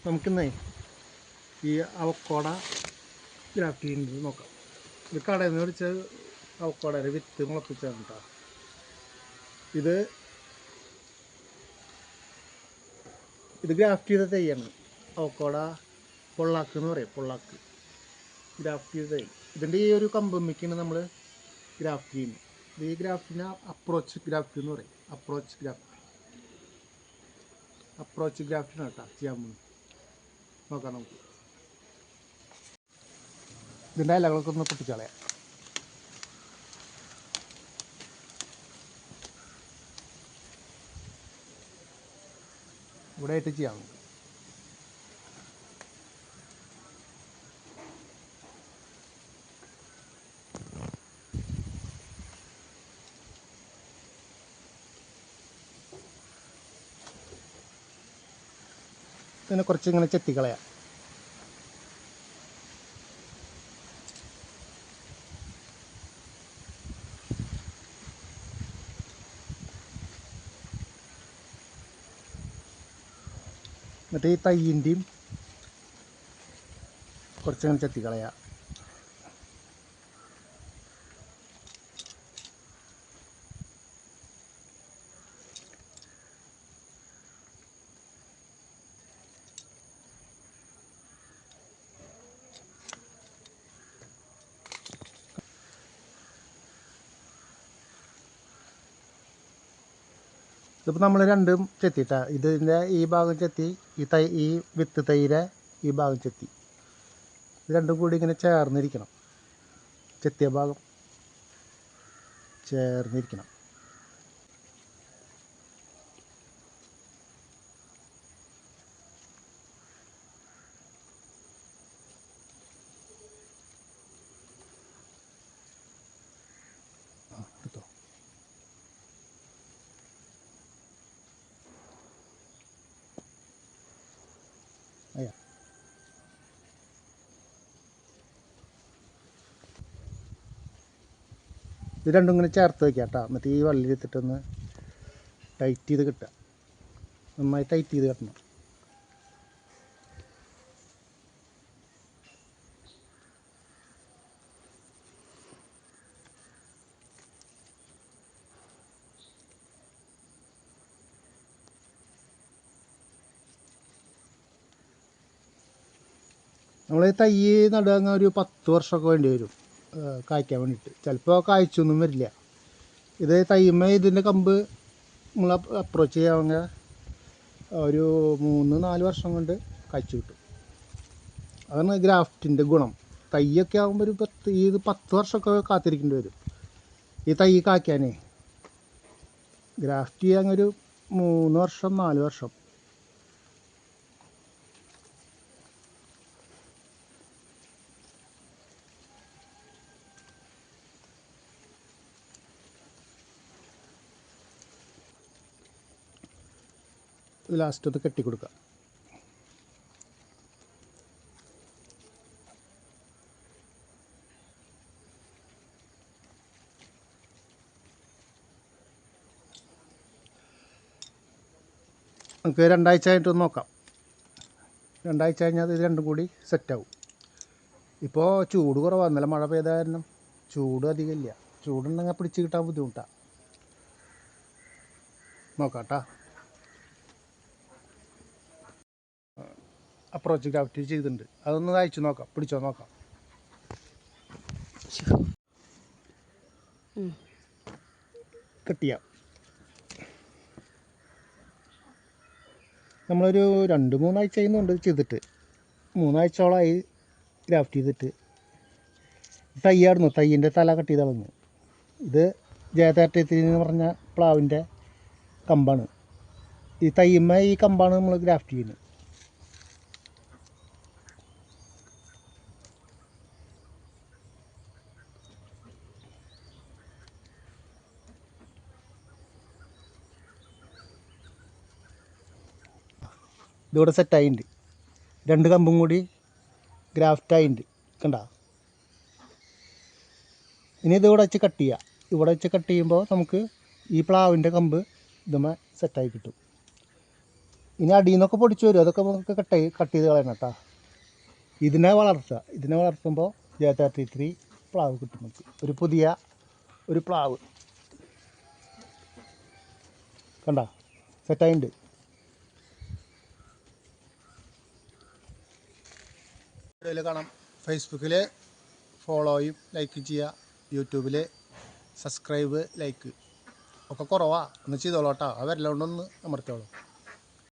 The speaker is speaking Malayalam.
നമുക്കിന്നേ ഈ അവക്കോട ഗ്രാഫ്റ്റ് ചെയ്യുന്നത് നോക്കാം. ഇത് കടയിൽ നിന്ന് മേടിച്ച അവക്കോടയുടെ വിത്ത് മുളപ്പിച്ചാണ് കേട്ടോ. ഇത് ഗ്രാഫ്റ്റ് ചെയ്ത തൈയാണ്. അവക്കോട പൊള്ളാക്ക് എന്ന് പറയും. പൊള്ളാക്ക് ഗ്രാഫ്റ്റ് ചെയ്ത തൈ. ഇതിൻ്റെ ഈ ഒരു കമ്പമ്മിക്കാണ് നമ്മൾ ഗ്രാഫ്റ്റ് ചെയ്യുന്നത്. ഇത് ഈ ഗ്രാഫ്റ്റിന് അപ്രോച്ച് ഗ്രാഫ്റ്റ് എന്ന് പറയും. അപ്രോച്ച് ഗ്രാഫ്റ്റിനാണ് കേട്ടോ ചെയ്യാൻ പോകുന്നത്. നോക്കാം നമുക്ക്. ഇതിൻ്റെ ഇലകളൊക്കെ ഒന്ന് പൊട്ടിച്ചളയാം. ഇവിടെ ആയിട്ട് ചെയ്യാം. ഇതിനെ കുറച്ച് ഇങ്ങനെ ചെത്തിക്കളയാം. എന്നിട്ട് ഈ തയ്യിൻ്റെയും കുറച്ചങ്ങനെ ചെത്തിക്കളയാം. ഇതിപ്പോൾ നമ്മൾ രണ്ടും ചെത്തിയിട്ടാണ്. ഇതിൻ്റെ ഈ ഭാഗം ചെത്തി, ഈ വിത്ത് തൈരെ ഈ ഭാഗം ചെത്തി. ഇത് രണ്ടും കൂടി ഇങ്ങനെ ചേർന്നിരിക്കണം. ചെത്തിയ ഭാഗം ചേർന്നിരിക്കണം. എടുത്തോ. അയ്യാ, ഇത് രണ്ടും ഇങ്ങനെ ചേർത്ത് വയ്ക്കാം കേട്ടോ. എന്നിട്ട് ഈ വള്ളി എടുത്തിട്ടൊന്ന് ടൈറ്റ് ചെയ്ത് കിട്ടുക. നന്നായി ടൈറ്റ് ചെയ്ത് കിട്ടണം. നമ്മൾ തൈ നടുക ഒരു 10 വർഷമൊക്കെ വേണ്ടി വരും കായ്ക്കാൻ വേണ്ടിയിട്ട്. ചിലപ്പോൾ കായ്ച്ചൊന്നും വരില്ല. ഇത് തൈമ ഇതിൻ്റെ കമ്പ് നമ്മൾ അപ്രോച്ച് ചെയ്യാവുന്ന ഒരു 3-4 വർഷം കൊണ്ട് കായ്ച്ചു കിട്ടും. അതാണ് ഗ്രാഫ്റ്റിൻ്റെ ഗുണം. തൈയൊക്കെ ആകുമ്പോൾ ഒരു 10 വർഷമൊക്കെ കാത്തിരിക്കേണ്ടി വരും ഈ തൈ കായ്ക്കാനേ. ഗ്രാഫ്റ്റ് ചെയ്യാൻ ഒരു 3 വർഷം 4 വർഷം. ലാസ്റ്റ് ഒന്ന് കെട്ടിക്കൊടുക്കുക. നമുക്ക് 2 ആഴ്ച കഴിഞ്ഞിട്ട് നോക്കാം. 2 ആഴ്ച കഴിഞ്ഞാൽ ഇത് രണ്ടും കൂടി സെറ്റാവും. ഇപ്പോൾ ചൂട് കുറവാണ്. ഇന്നലെ മഴ പെയ്ത കാരണം ചൂട് അധികമില്ല. ചൂടുണ്ടെങ്കിൽ പിടിച്ച് കിട്ടാൻ ബുദ്ധിമുട്ടാണ്. നോക്കാം കേട്ടോ. അപ്രോച്ച് ഗ്രാഫ്റ്റ് ചെയ്തിട്ടുണ്ട്. അതൊന്ന് അയച്ചു നോക്കാം. പിടിച്ചോ നോക്കാം. കെട്ടിയാ നമ്മളൊരു 2-3 ആഴ്ച ചെയ്യുന്നുണ്ട് ചെയ്തിട്ട്. 3 ആഴ്ചയോളമായി ഗ്രാഫ്റ്റ് ചെയ്തിട്ട്. തയ്യായിരുന്നു. തയ്യിൻ്റെ തല കട്ട് ചെയ്ത് കളഞ്ഞു. ഇത് ജയതാറ്റത്തിന് എന്ന് പറഞ്ഞ പ്ലാവിൻ്റെ കമ്പാണ്. ഈ തയ്യമ്മ ഈ കമ്പാണ് നമ്മൾ ഗ്രാഫ്റ്റ് ചെയ്യുന്നത്. ഇതിവിടെ സെറ്റായിട്ടുണ്ട്. 2 കമ്പും കൂടി ഗ്രാഫ്റ്റായിട്ടുണ്ട്. കണ്ട. ഇനി ഇതിവിടെ വെച്ച് കട്ട് ചെയ്യുക. ഇവിടെ വെച്ച് കട്ട് ചെയ്യുമ്പോൾ നമുക്ക് ഈ പ്ലാവിൻ്റെ കമ്പ് ഇതുമ്മ സെറ്റായി കിട്ടും. ഇനി അടിയിൽ നിന്നൊക്കെ പൊടിച്ചു വരും, അതൊക്കെ നമുക്ക് കട്ട് ചെയ്ത് കളയണം കേട്ടോ. ഇതിനെ വളർത്തുമ്പോൾ J33 പ്ലാവ് കിട്ടും നമുക്ക്. ഒരു പുതിയ ഒരു പ്ലാവ് കണ്ട സെറ്റായിട്ടുണ്ട്. വീഡിയോയിൽ കാണാം. ഫേസ്ബുക്കിൽ ഫോളോയും ലൈക്കും ചെയ്യുക. യൂട്യൂബിൽ സബ്സ്ക്രൈബ് ലൈക്ക് ഒക്കെ കുറവാണ്, ഒന്ന് ചെയ്തോളൂ കേട്ടോ. ആ വരലോണ്ടൊന്ന് അമർത്തോളൂ.